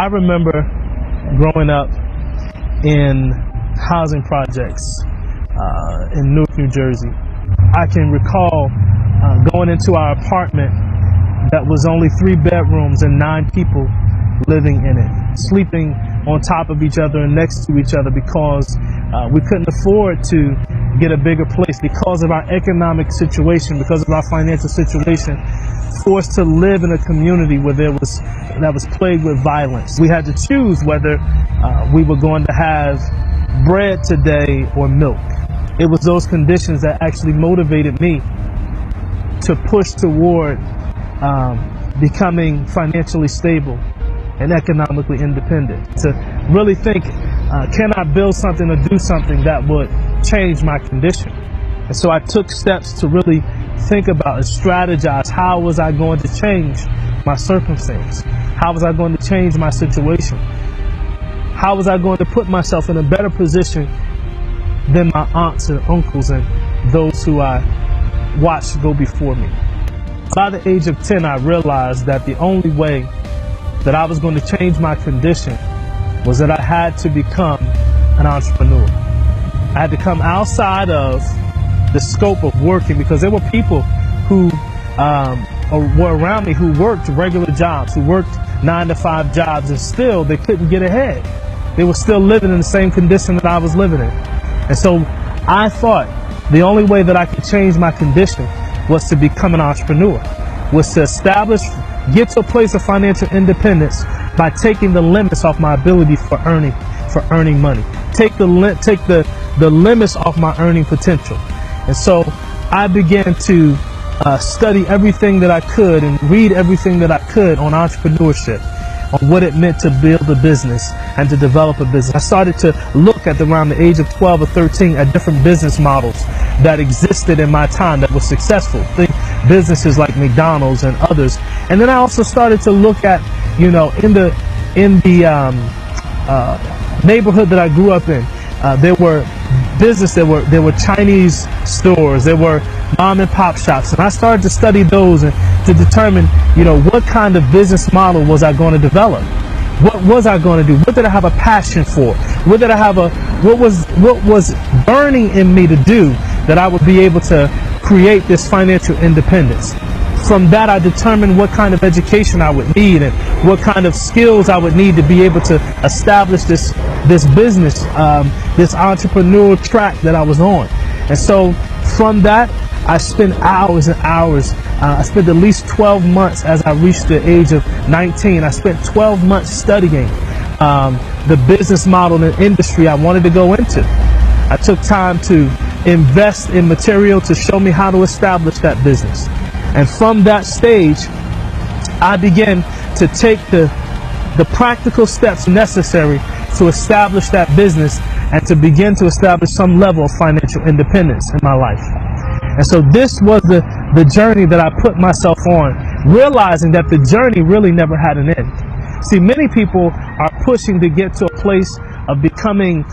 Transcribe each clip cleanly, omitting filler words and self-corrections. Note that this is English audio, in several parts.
I remember growing up in housing projects in Newark, New Jersey. I can recall going into our apartment that was only 3 bedrooms and 9 people living in it, sleeping on top of each other and next to each other because we couldn't afford to get a bigger place because of our economic situation, because of our financial situation, forced to live in a community where that was plagued with violence. We had to choose whether we were going to have bread today or milk. It was those conditions that actually motivated me to push toward becoming financially stable and economically independent, to really think, can I build something or do something that would change my condition? And so I took steps to really think about and strategize, how was I going to change my circumstance? How was I going to change my situation? How was I going to put myself in a better position than my aunts and uncles and those who I watched go before me? By the age of 10, I realized that the only way that I was going to change my condition was that I had to become an entrepreneur. I had to come outside of the scope of working, because there were people who were around me who worked regular jobs, who worked 9-to-5 jobs, and still they couldn't get ahead. They were still living in the same condition that I was living in. And so I thought the only way that I could change my condition was to become an entrepreneur, was to get to a place of financial independence by taking the limits off my ability for earning money. Take the limits off my earning potential. And so I began to study everything that I could and read everything that I could on entrepreneurship, on what it meant to build a business and to develop a business. I started to look at around the age of 12 or 13 at different business models that existed in my time that were successful. Think businesses like McDonald's and others. And then I also started to look at, in the neighborhood that I grew up in, there were there were Chinese stores, there were mom and pop shops, and I started to study those and to determine, what kind of business model was I going to develop? What was I going to do? What did I have a passion for? What was burning in me to do that I would be able to create this financial independence? From that, I determined what kind of education I would need and what kind of skills I would need to be able to establish this business, this entrepreneurial track that I was on. And so from that, I spent hours and hours. I spent at least 12 months as I reached the age of 19. I spent 12 months studying the business model and industry I wanted to go into. I took time to invest in material to show me how to establish that business. And from that stage, I began to take the practical steps necessary to establish that business and to begin to establish some level of financial independence in my life. And so this was the journey that I put myself on, realizing that the journey really never had an end. See, many people are pushing to get to a place of becoming,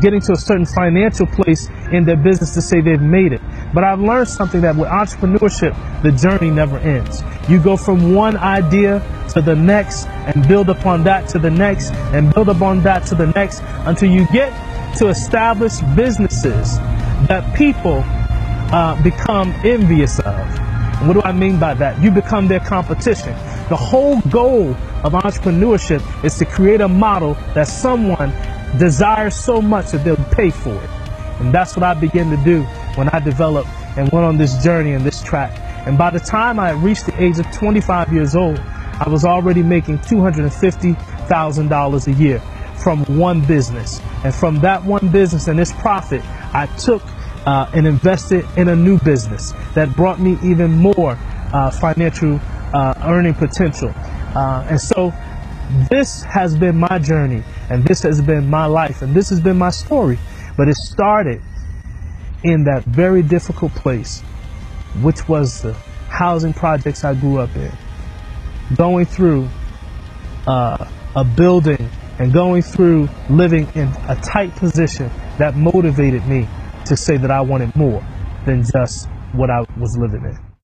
getting to a certain financial place in their business to say they've made it. But I've learned something, that with entrepreneurship, the journey never ends. You go from one idea to the next and build upon that to the next and build upon that to the next until you get to establish businesses that people become envious of. And what do I mean by that? You become their competition. The whole goal of entrepreneurship is to create a model that someone desires so much that they'll pay for it. And that's what I began to do when I developed and went on this journey and this track. And by the time I reached the age of 25 years old, I was already making $250,000 a year from one business. And from that one business and its profit, I took and invested in a new business that brought me even more financial earning potential. And so this has been my journey, and this has been my life, and this has been my story. But it started in that very difficult place, which was the housing projects I grew up in. Going through a building and going through living in a tight position that motivated me to say that I wanted more than just what I was living in.